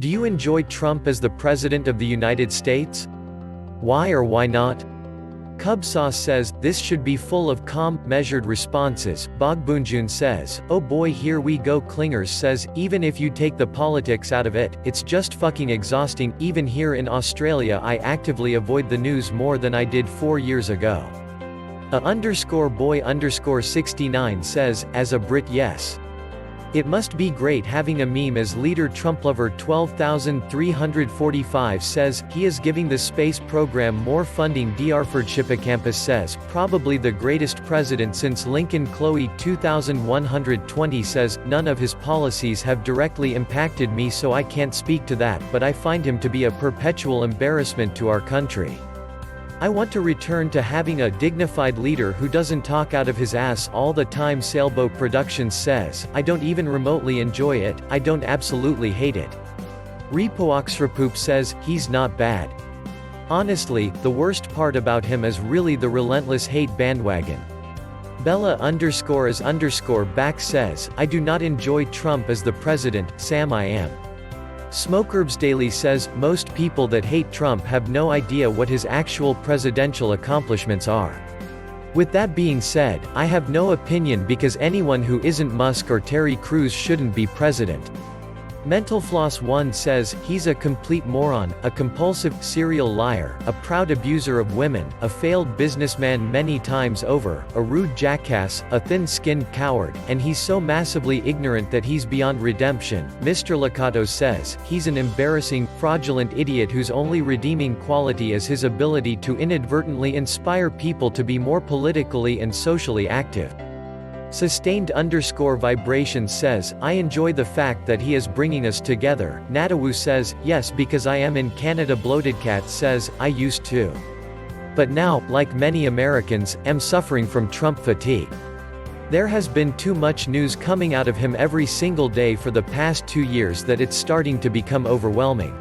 Do you enjoy Trump as the President of the United States? Why or why not? Cub Sauce says, this should be full of calm, measured responses. Bogbunjun says, oh boy here we go. Clingers says, even if you take the politics out of it, it's just fucking exhausting. Even here in Australia I actively avoid the news more than I did 4 years ago. _boy_69 says, as a Brit yes. It must be great having a meme as leader. Trumplover 12345 says, he is giving the space program more funding. Campus says, probably the greatest president since Lincoln. Chloe 2120 says, none of his policies have directly impacted me so I can't speak to that, but I find him to be a perpetual embarrassment to our country. I want to return to having a dignified leader who doesn't talk out of his ass all the time. Sailboat Productions says, I don't even remotely enjoy it, I don't absolutely hate it. Repoaxrapoop says, he's not bad. Honestly, the worst part about him is really the relentless hate bandwagon. Bella_is_back says, I do not enjoy Trump as the president, Sam I am. Smokerbs Daily says, most people that hate Trump have no idea what his actual presidential accomplishments are. With that being said, I have no opinion because anyone who isn't Musk or Terry Crews shouldn't be president. Mental Floss 1 says, he's a complete moron, a compulsive, serial liar, a proud abuser of women, a failed businessman many times over, a rude jackass, a thin-skinned coward, and he's so massively ignorant that he's beyond redemption. Mr. Lakato says, he's an embarrassing, fraudulent idiot whose only redeeming quality is his ability to inadvertently inspire people to be more politically and socially active. Sustained_vibration says, I enjoy the fact that he is bringing us together. Natawu says, yes because I am in Canada. Bloated Cat says, I used to. But now, like many Americans, am suffering from Trump fatigue. There has been too much news coming out of him every single day for the past 2 years that it's starting to become overwhelming.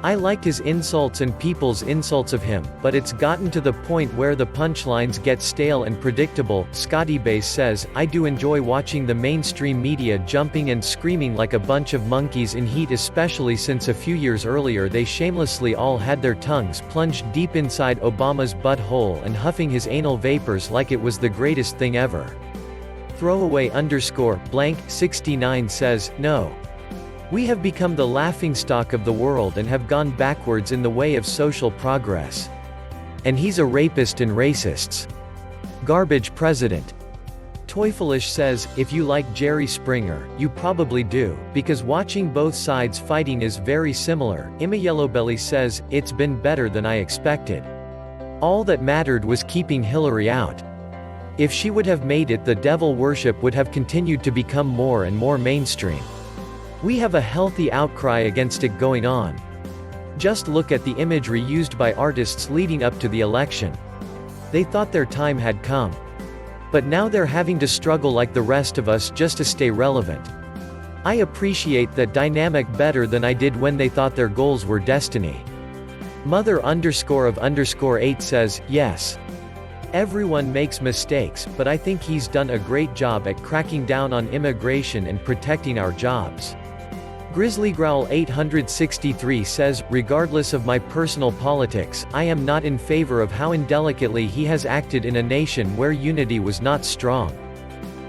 I liked his insults and people's insults of him, but it's gotten to the point where the punchlines get stale and predictable. Scotty Bass says, I do enjoy watching the mainstream media jumping and screaming like a bunch of monkeys in heat, especially since a few years earlier they shamelessly all had their tongues plunged deep inside Obama's butthole and huffing his anal vapors like it was the greatest thing ever. Throwaway_blank69 says, no. We have become the laughingstock of the world and have gone backwards in the way of social progress. And he's a rapist and racists. Garbage president. Toyfelish says, if you like Jerry Springer, you probably do, because watching both sides fighting is very similar. Emma Yellowbelly says, it's been better than I expected. All that mattered was keeping Hillary out. If she would have made it, the devil worship would have continued to become more and more mainstream. We have a healthy outcry against it going on. Just look at the imagery used by artists leading up to the election. They thought their time had come. But now they're having to struggle like the rest of us just to stay relevant. I appreciate that dynamic better than I did when they thought their goals were destiny. Mother_of_8 says, yes. Everyone makes mistakes, but I think he's done a great job at cracking down on immigration and protecting our jobs. Grizzlygrowl 863 says, regardless of my personal politics, I am not in favor of how indelicately he has acted in a nation where unity was not strong.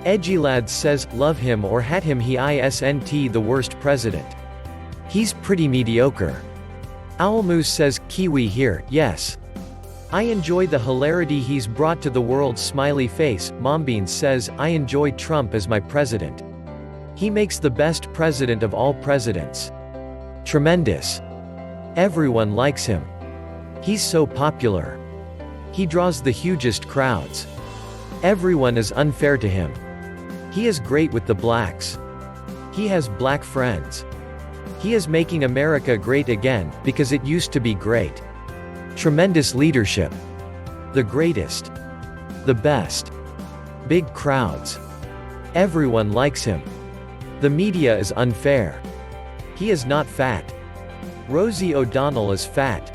Edgylads says, love him or hat him, he isn't the worst president. He's pretty mediocre. Owlmoose says, Kiwi here, yes. I enjoy the hilarity he's brought to the world. Smiley face. Mombeans says, I enjoy Trump as my president. He makes the best president of all presidents. Tremendous. Everyone likes him. He's so popular. He draws the hugest crowds. Everyone is unfair to him. He is great with the blacks. He has black friends. He is making America great again, because it used to be great. Tremendous leadership. The greatest. The best. Big crowds. Everyone likes him. The media is unfair. He is not fat. Rosie O'Donnell is fat.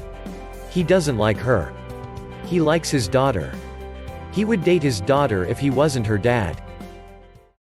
He doesn't like her. He likes his daughter. He would date his daughter if he wasn't her dad.